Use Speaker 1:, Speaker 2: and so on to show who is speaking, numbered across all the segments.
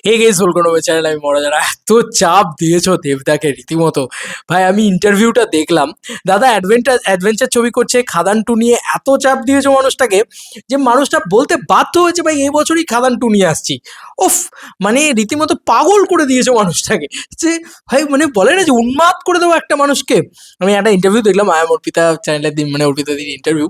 Speaker 1: Hey guys welcome to my channel. আমি মরাজারা। এত চাপ দিয়েছো দেবদাকে রীতিমতো। ভাই আমি ইন্টারভিউটা দেখলাম, দাদা অ্যাডভেঞ্চার ছবি করছে, খাদান টু নিয়ে এত চাপ দিয়েছো মানুষটাকে যে মানুষটা বলতে বাধ্য হয়েছে ভাই এই বছরই খাদান টু নিয়ে আসছি। উফ, মানে রীতিমতো পাগল করে দিয়েছো মানুষটাকে। যে ভাই মানে বলে না যে উন্মাদ করে দেবো একটা মানুষকে। আমি একটা ইন্টারভিউ দেখলাম আয়াম অর্পিতা চ্যানেলের দিন, মানে অর্পিতা দিন ইন্টারভিউ।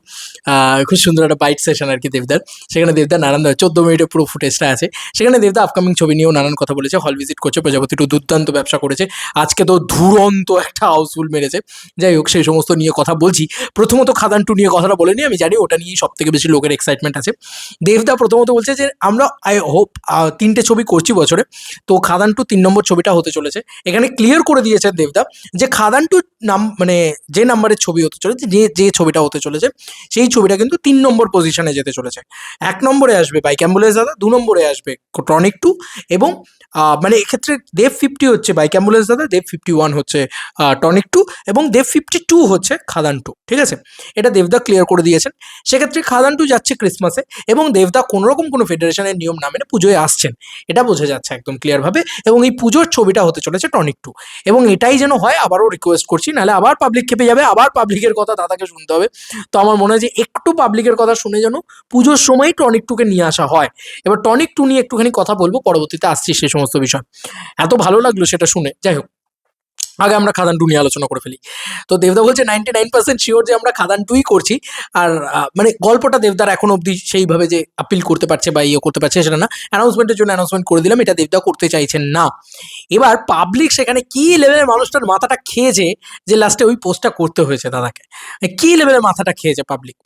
Speaker 1: খুব সুন্দর একটা বাইট সেশন আর কি দেবদার। সেখানে দেবদার নানান 14 মিনিটের পুরো ফুটেজটা আছে। সেখানে দেবদা আপকামিং ছবি নিয়েও নানান কথা বলেছে, হল ভিজিট করছে, প্রজাপতি টু দুর্দান্ত ব্যবসা করেছে, আজকে তো দুরন্ত একটা হাউসফুল মেরেছে। যাই হোক, সেই সমস্ত নিয়ে কথা বলছি। প্রথমত খাদান টু নিয়ে কথাটা বলে নিই, আমি জানি ওটা নিয়েই সব থেকে বেশি লোকের এক্সাইটমেন্ট আছে। দেবদা প্রথমত বলছে যে আমরা আই হোপ 3টে ছবি করছি বছরে, তো খাদান টু 3 নম্বর ছবিটা হতে চলেছে। এখানে ক্লিয়ার করে দিয়েছেন দেবদা যে খাদান টু মানে যে নাম্বারের ছবি হতে চলেছে, যে যে ছবিটা হতে চলেছে সেই ছবিটা কিন্তু 3 নম্বর পজিশনে যেতে চলেছে। 1 নম্বরে আসবে বাইক অ্যাম্বুলেন্স দাদা, 2 নম্বরে আসবে টনিক টু, এবং মানে এক্ষেত্রে দেব 50 হচ্ছে বাইক অ্যাম্বুলেন্স দাদা, দেব 51 হচ্ছে টনিক টু, এবং দেব 52 হচ্ছে খাদান টু। ঠিক আছে, এটা দেবদা ক্লিয়ার করে দিয়েছেন। সেক্ষেত্রে খাদান টু যাচ্ছে ক্রিসমাসে, এবং দেবদা কোনোরকম কোনো ফেডারেশনের নিয়ম না মেনে পুজোয় আসছেন, এটা বোঝা যাচ্ছে একদম ক্লিয়ারভাবে। এবং এই পুজোর ছবিটা হতে চলেছে টনিক টু, এবং এটাই যেন হয় আবারও রিকোয়েস্ট করছি, নাহলে আবার পাবলিক খেপে যাবে, আবার পাবলিকের কথা দাদাকে শুনতে হবে। তো আমার মনে হয় যে একটু পাবলিকের কথা শুনে যেন পুজোর সময় টনিক টুকে নিয়ে আসা হয়। এবার টনিক টু নিয়ে একটুখানি কথা বলবো, পরবর্তীতে আসছি সে সমস্ত বিষয়। এত ভালো লাগলো সেটা শুনে। যাই হোক, আগে আমরা খাদান টু নিয়ে আলোচনা করে ফেলি। তো দেবদা বলছে 99% শিওর যে আমরা খাদান টুই করছি। আর মানে গল্পটা দেবদার এখন অবধি সেইভাবে যে আপিল করতে পারছে বা ইয়ে করতে পারছে সেটা না। অ্যানাউন্সমেন্টের জন্য অ্যানাউন্সমেন্ট করে দিলাম, এটা দেবদা করতে চাইছেন না। এবার পাবলিক সেখানে কি লেভেলের মানুষটার মাথাটা খেয়েছে যে লাস্টে ওই পোস্টটা করতে হয়েছে দাদাকে। কি লেভেলের মাথাটা খেয়েছে পাবলিক।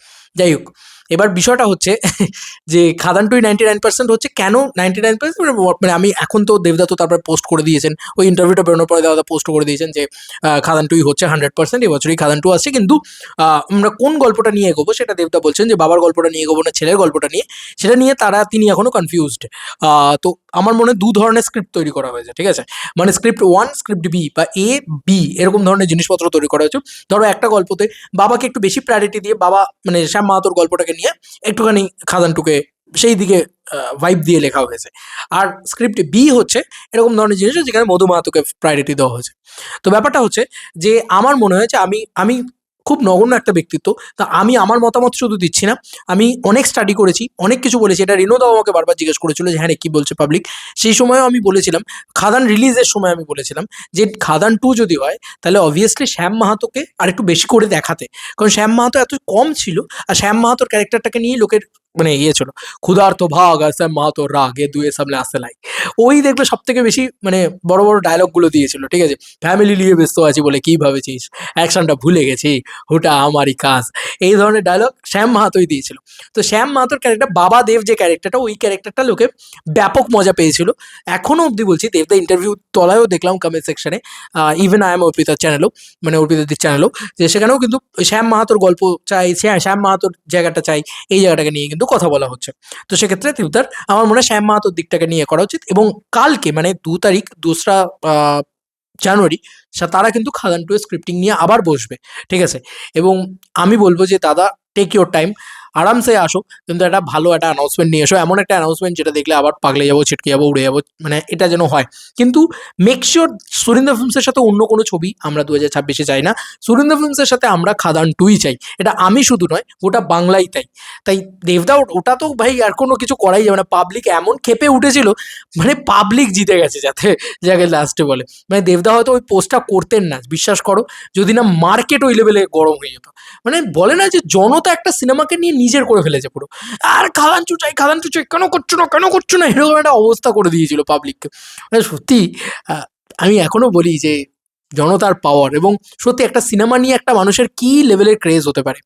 Speaker 1: যাই হোক, এবার বিষয়টা হচ্ছে যে খাদান টুই 99% হচ্ছে কেন 99%, মানে আমি এখন তো দেবদা তো তারপরে পোস্ট করে দিয়েছেন, ওই ইন্টারভিউটা বেরোনোর পরে দাদা পোস্ট করে দিয়েছেন যে খাদান টুই হচ্ছে 100%, এবছরই খাদান টু আসছে। কিন্তু আমরা কোন গল্পটা নিয়ে এগোবো সেটা দেবদা বলছেন যে বাবার গল্পটা নিয়ে এগোবো না ছেলের গল্পটা নিয়ে, সেটা নিয়ে তিনি এখনো কনফিউজড। তো আমার মনে হয় 2 ধরনের স্ক্রিপ্ট তৈরি করা হয়েছে। ঠিক আছে, মানে স্ক্রিপ্ট 1, স্ক্রিপ্ট বি, বা এ বি, এরকম ধরনের জিনিসপত্র তৈরি করা হয়েছে। ধরো একটা গল্পতে বাবাকে একটু বেশি প্রায়োরিটি দিয়ে, বাবা মানে শ্যাম মাহাতোর গল্পটাকে নিয়ে একটুখানি খাদান টুকে সেই দিকে ভাইব দিয়ে লেখা হয়েছে। আর স্ক্রিপ্ট বি হচ্ছে এরকম ধরনের জিনিস যেখানে মধু মাহাতোকে প্রায়োরিটি দেওয়া হয়েছে। তো ব্যাপারটা হচ্ছে যে আমার মনে হয় যে আমি আমি খুব নগণ্য একটা ব্যক্তিত্ব, তা আমি আমার মতামত শুধু দিচ্ছি না, আমি অনেক স্টাডি করেছি, অনেক কিছু বলেছি। এটা রিনোদাও আমাকে বারবার জিজ্ঞেস করেছিল যে হ্যাঁ রে, কি বলছে পাবলিক। সেই সময়ও আমি বলেছিলাম, খাদান রিলিজের সময় আমি বলেছিলাম যে খাদান টু যদি হয় তাহলে অবভিয়াসলি শ্যাম মাহাতোকে আর একটু বেশি করে দেখাতে, কারণ শ্যাম মাহাতো এত কম ছিল, আর শ্যাম মাহাতোর ক্যারেক্টারটাকে নিয়ে লোকের মানে ইয়ে ছিল, ক্ষুধার্ত ভাগ আর শ্যাম মাহাতোর রাগ, এ দুয়ে সামনে আসতে লাই। ওই দেখবে সব থেকে বেশি মানে বড় বড় ডায়লগগুলো দিয়েছিল। ঠিক আছে, ফ্যামিলি নিয়ে ব্যস্ত আছি বলে কি ভাবেছিস, অ্যাকশনটা ভুলে গেছি, হুটা আমারই কাজ, এই ধরনের ডায়লগ শ্যাম মাহাতোই দিয়েছিল। তো শ্যাম মাহাতোর ক্যারেক্টার বাবা দেব যে ক্যারেক্টারটা, ওই ক্যারেক্টারটা লোকে ব্যাপক মজা পেয়েছিল। এখনো অবধি বলছি, দেবদা ইন্টারভিউ তলায়ও দেখলাম কমেন্ট সেকশনে, ইভেন আই এম অর্পিতার চ্যানেলও, মানে অর্পিতাদির চ্যানেলও, যে সেখানেও কিন্তু শ্যাম মাহাতোর গল্প চাই, শ্যাম মাহাতোর জায়গাটা চাই, এই জায়গাটাকে নিয়ে কিন্তু কথা বলা হচ্ছে। তো সেক্ষেত্রে দেবদার আমার মনে হয় শ্যাম মাহাতোর দিকটাকে নিয়ে করা উচিত। এবং কালকে মানে 2 তারিখ 2রা জানুয়ারি তারা কিন্তু খাদান টু স্ক্রিপ্টিং নিয়ে আবার বসবে। ঠিক আছে, এবং আমি বলবো যে দাদা টেক ইউর টাইম, আরামসে আসো, কিন্তু একটা ভালো একটা অ্যানাউন্সমেন্ট নিয়ে এসো, এমন একটা অ্যানাউন্সমেন্ট যেটা দেখলে আবার পাগলে যাবো, ছিটকে যাবো, উড়ে যাবো, মানে এটা যেন হয়। কিন্তু মেক শিওর সুরিন্দর ফিল্মসের সাথে অন্য কোনো ছবি আমরা 2026-এ চাই না, সুরিন্দর ফিল্মসের সাথে আমরা খাদান টুই চাই। এটা আমি শুধু নয়, গোটা বাংলাই তাই। তাই দেবদা ওটা তো ভাই আর কোনো কিছু করাই যাবে না। পাবলিক এমন ক্ষেপে উঠেছিল, মানে পাবলিক জিতে গেছে যাকে লাস্টে বলে, মানে দেবদা হয়তো ওই পোস্টটা করতেন না, বিশ্বাস করো, যদি না মার্কেট ওই লেভেলে গরম হয়ে যেত। মানে বলে না যে জনতা একটা সিনেমাকে নিয়ে নিজের করে ফেলেছে পুরো, আর খাদানচু চাই, খাদানচু চাই, কেন করছো না, কেন করছো না, এরকম একটা অবস্থা করে দিয়েছিল পাবলিককে। মানে সত্যি আমি এখনো বলি যে জনতার পাওয়ার, এবং সত্যি একটা সিনেমা নিয়ে একটা মানুষের কি লেভেলের ক্রেজ হতে পারে।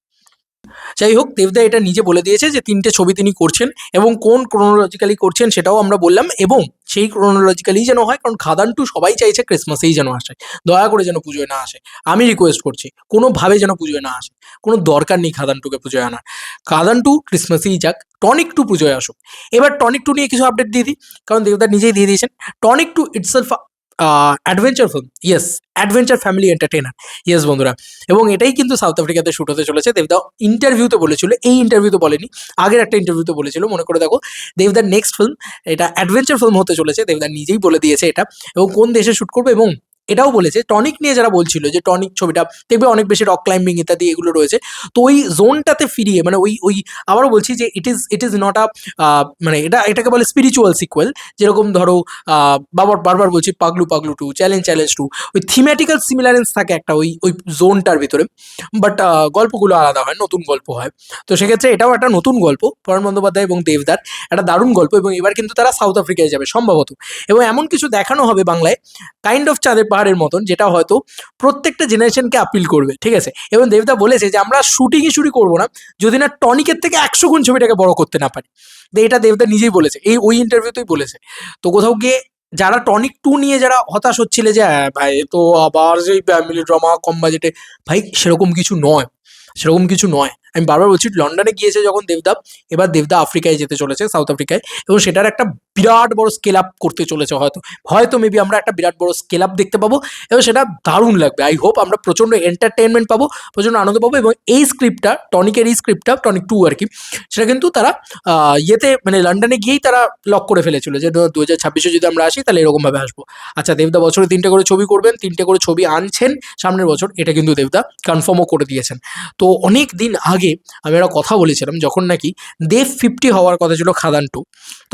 Speaker 1: যাই হোক, দেবদা এটা নিজে বলে দিয়েছে যে 3টে ছবি তিনি করছেন, এবং কোন ক্রোনোলজিক্যালি করছেন সেটাও আমরা বললাম, এবং সেই ক্রোনোলজিক্যালি যেন হয়, কারণ খাদান টু সবাই চাইছে ক্রিসমাসেই যেন আসে, দয়া করে যেন পুজোয় না আসে। আমি রিকোয়েস্ট করছি কোনোভাবে যেন পুজোয় না আসে, কোনো দরকার নেই খাদান টুকে পুজোয় আনার। খাদান টু ক্রিসমাসেই যাক, টনিক টু পুজোয় আসুক। এবার টনিক টু নিয়ে কিছু আপডেট দিয়ে দিই, কারণ দেবদা নিজেই দিয়ে দিয়েছেন। Tonic to itself adventure film, yes, adventure family entertainer, yes বন্ধুরা। এবং এটাই কিন্তু সাউথ আফ্রিকাতে শুট হতে চলেছে। দেবদা ইন্টারভিউতে বলেছিল, এই ইন্টারভিউতে বলেনি, আগের একটা ইন্টারভিউতে বলেছিল, মনে করে দেখো। দেবদার নেক্সট ফিল্ম এটা অ্যাডভেঞ্চার ফিল্ম হতে চলেছে, দেবদা নিজেই বলে দিয়েছে এটা। এবং কোন দেশে শুট করবে, এবং এটাও বলেছে টনিক নিয়ে যারা বলছিল যে টনিক ছবিটা দেখবে অনেক বেশি রক ক্লাইম্বিং ইত্যাদি এগুলো রয়েছে, তো ওই জোনটাতে ফিরিয়ে, মানে ওই আবারও বলছি যে ইট ইজ নট আ মানে এটাকে বলে স্পিরিচুয়াল সিকুয়েল। যেরকম ধরো বারবার বলছি Paglu Paglu two, challenge two, ওই থিমেটিক্যাল সিমিলারেন্স থাকে একটা ওই জোনটার ভিতরে, বাট গল্পগুলো আলাদা হয়, নতুন গল্প হয়। তো সেক্ষেত্রে এটাও একটা নতুন গল্প, পরাণ বন্দ্যোপাধ্যায় এবং দেবদার একটা দারুণ গল্প, এবং এবার কিন্তু তারা সাউথ আফ্রিকায় যাবে সম্ভবত, এবং এমন কিছু দেখানো হবে বাংলায় কাইন্ড অফ চাঁদের পাহাড়ের মতন, যেটা হয়তো প্রত্যেকটা জেনারেশনকে আপিল করবে, ঠিক আছে। এবং দেবদা বলেছে যে আমরা শুটিংই শুরু করবো না যদি না টনিকের থেকে 100 গুণ ছবিটাকে বড় করতে না পারি। তো এটা দেবদা নিজেই বলেছে, ওই ইন্টারভিউতেই বলেছে। তো কোথাও গিয়ে যারা টনিক টু নিয়ে যারা হতাশ হচ্ছিলে যে হ্যাঁ ভাই এ তো আবার সেই ফ্যামিলি ড্রামা কম বাজেটে, ভাই সেরকম কিছু নয়, সেরকম কিছু নয়। আমি বারবার বলছি, লন্ডনে গিয়েছে যখন দেবদা, এবার দেবদা আফ্রিকায় যেতে চলেছে, সাউথ আফ্রিকায়, এবং সেটার একটা বিরাট বড় স্কেল আপ করতে চলেছে। হয়তো হয়তো মেবি আমরা একটা বিরাট বড় স্কেল আপ দেখতে পাবো, এবং সেটা দারুণ লাগবে। আই হোপ আমরা প্রচণ্ড এন্টারটেনমেন্ট পাবো, প্রচণ্ড আনন্দ পাবো। এবং এই স্ক্রিপ্টটা, টনিকের এই স্ক্রিপ্টটা, টনিক টু আর কি, সেটা কিন্তু তারা ইয়েতে মানে লন্ডনে গিয়েই তারা লক করে ফেলেছিল যে 2026-এ যদি আমরা আসি তাহলে এরকমভাবে আসবো। আচ্ছা, দেবদা বছরে 3টে করে ছবি করবেন, 3টে করে ছবি আনছেন সামনের বছর, এটা কিন্তু দেবদা কনফার্মও করে দিয়েছেন। তো অনেক দিন আগে আমি একটা কথা বলেছিলাম, যখন নাকি দেব 50 হওয়ার কথা ছিল খাদান টু,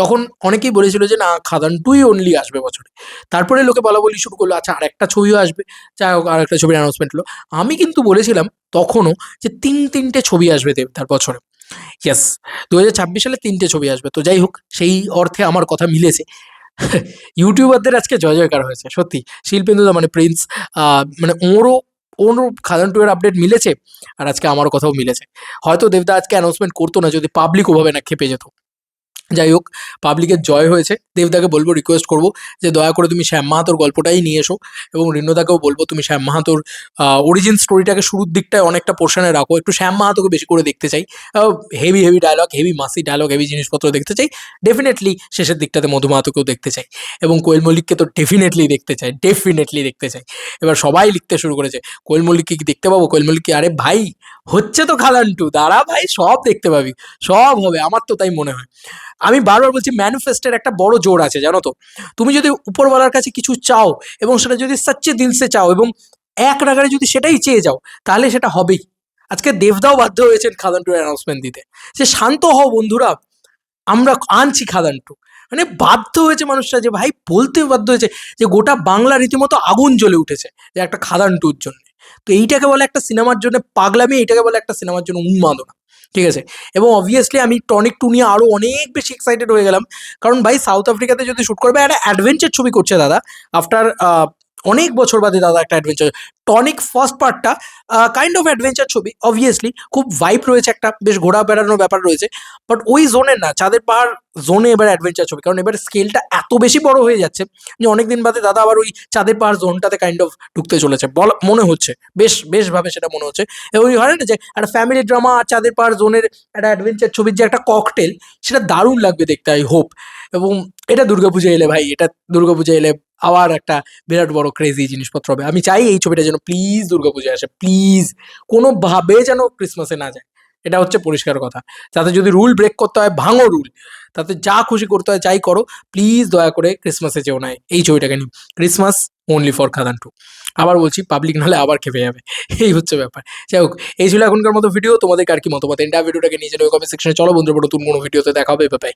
Speaker 1: তখন অনেকেই বলেছিল যে না খাদান টুই অনলি আসবে বছরে। তারপরে লোকে বলা বলি শুরু করলো, আচ্ছা আর একটা ছবিও আসবে, যাই হোক আর একটা ছবির অ্যানাউন্সমেন্ট হলো। আমি কিন্তু বলেছিলাম তখনও যে 3টে ছবি আসবে দেবদার বছরে, ইয়েস, 2026 সালে 3টে ছবি আসবে। তো যাই হোক, সেই অর্থে আমার কথা মিলেছে। ইউটিউবারদের আজকে জয় জয়কার হয়েছে সত্যি। শিল্পেন্দু দা মানে প্রিন্স, মানে ওরও খাদান টু এর আপডেট মিলেছে, আর আজকে আমারও কথাও মিলেছে। হয়তো দেবদা আজকে অ্যানাউন্সমেন্ট করতো না যদি পাবলিক ওভাবে না খেপে যেত। যাই হোক, পাবলিকের জয় হয়েছে। দেবদাকে বলবো, রিকোয়েস্ট করবো যে দয়া করে তুমি শ্যাম মাহাতোর গল্পটাই নিয়ে এসো, এবং রিন্নদাকেও বলবো তুমি শ্যাম মাহাতোর অরিজিন স্টোরিটাকে শুরুর দিকটায় অনেকটা পোর্শনে রাখো, একটু শ্যাম মাহাতোকে বেশি করে দেখতে চাই। হেভি হেভি ডায়লগ, হেভি মাসি ডায়লগ, হেভি জিনিসপত্র দেখতে চাই। ডেফিনেটলি শেষের দিকটাতে মধু মাহাতোকেও দেখতে চাই, এবং কোয়েল মল্লিককে তো ডেফিনেটলি দেখতে চাই, ডেফিনেটলি দেখতে চাই। এবার সবাই লিখতে শুরু করেছে কোয়েল মল্লিককে কি দেখতে পাবো, কোয়েল মল্লিককে, আরে ভাই হচ্ছে তো খাদান টু, দাঁড়া ভাই সব দেখতে পাবি, সব হবে, আমার তো তাই মনে হয়। আমি বারবার বলছি ম্যানিফেস্টের একটা বড় জোর আছে জানো তো। তুমি যদি উপরওয়ালার কাছে কিছু চাও, এবং সেটা যদি সচ্চে দিল সে চাও, এবং এক নাগারে যদি সেটাই চেয়ে যাও, তাহলে সেটা হবেই। আজকে দেবদাও বাধ্য হয়েছেন খাদান টু অ্যানাউন্সমেন্ট দিতে, যে শান্ত হও বন্ধুরা, আমরা আনছি খাদান টু। মানে বাধ্য হয়েছে মানুষরা, যে ভাই বলতে বাধ্য হয়েছে যে গোটা বাংলা রীতিমতো আগুন জ্বলে উঠেছে যে একটা খাদান টুর জন্য। তো এইটাকে বলে একটা সিনেমার জন্য পাগলামি, এইটাকে বলে একটা সিনেমার জন্য উন্মাদনা, ঠিক আছে। এবং অবভিয়াসলি আমি টনিক টু নিয়ে আরও অনেক বেশি এক্সাইটেড হয়ে গেলাম, কারণ ভাই সাউথ আফ্রিকাতে যদি শ্যুট করবে, একটা অ্যাডভেঞ্চার ছবি করছে দাদা, আফটার অনেক বছর বাদে দাদা একটা অ্যাডভেঞ্চার। টনিক ফার্স্ট পার্টটা কাইন্ড অফ অ্যাডভেঞ্চার ছবি, অবভিয়াসলি খুব ভাইব রয়েছে, একটা বেশ ঘোরা বেড়ানোর ব্যাপার রয়েছে, বাট ওই জোনের না, চাঁদের পাহাড় জোনে এবার অ্যাডভেঞ্চার ছবি, কারণ এবার স্কেলটা এত বেশি বড় হয়ে যাচ্ছে যে অনেকদিন বাদে দাদা আবার ওই চাঁদের পাহাড় জোনটাতে কাইন্ড অফ ঢুকতে চলেছে বলা মনে হচ্ছে, বেশভাবে সেটা মনে হচ্ছে। এবং ওই হয় না যে একটা ফ্যামিলি ড্রামা আর চাঁদের পাহাড় জোনের একটা অ্যাডভেঞ্চার ছবির যে একটা ককটেল, সেটা দারুণ লাগবে দেখতে, আই হোপ। এবং এটা দুর্গাপূজা এলে ভাই, এটা দুর্গাপূজা এলে আবার একটা বিরাট বড় ক্রেজি জিনিসপত্র হবে। আমি চাই এই ছবিটা যেন প্লিজ দুর্গাপূজায় আসে, প্লিজ, কোনোভাবে যেন ক্রিসমাসে না যায়, এটা হচ্ছে পরিষ্কার কথা। তাতে যদি রুল ব্রেক করতে হয় ভাঙো রুল, তাতে যা খুশি করতে হয় যাই করো, প্লিজ দয়া করে ক্রিসমাসে যেও না এই ছবিটাকে নিয়ে। Christmas only for Khadaan two. আবার বলছি, পাবলিক নাহলে আবার খেপে যাবে, এই হচ্ছে ব্যাপার। যাই হোক, এই ছিল এখনকার মতো ভিডিও। তোমাদের কার কি মতামত এন্টার ভিডিওটাকে নিয়ে চলে কমেন্ট সেকশনে। চলো বন্ধুরা, নতুন কোনো ভিডিওতে দেখা হবে। ব্যাপারে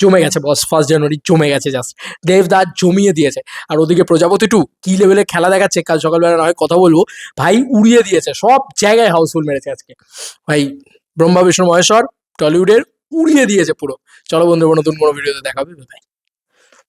Speaker 1: জমে গেছে বস, 1 জানুয়ারি জমে গেছে, জাস্ট দেবদাস জমিয়ে দিয়েছে। আর ওদিকে প্রজাপতি টু কি লেভেলে খেলা দেখাচ্ছে, কাল সকালবেলা না হয় কথা বলবো, ভাই উড়িয়ে দিয়েছে, সব জায়গায় হাউসফুল মেরেছে আজকে ভাই। ব্রহ্মা বিষ্ণু মহেশ্বর টলিউডের উড়িয়ে দিয়েছে পুরো। চলো বন্ধুরা, নতুন কোনো ভিডিওতে দেখা হবে।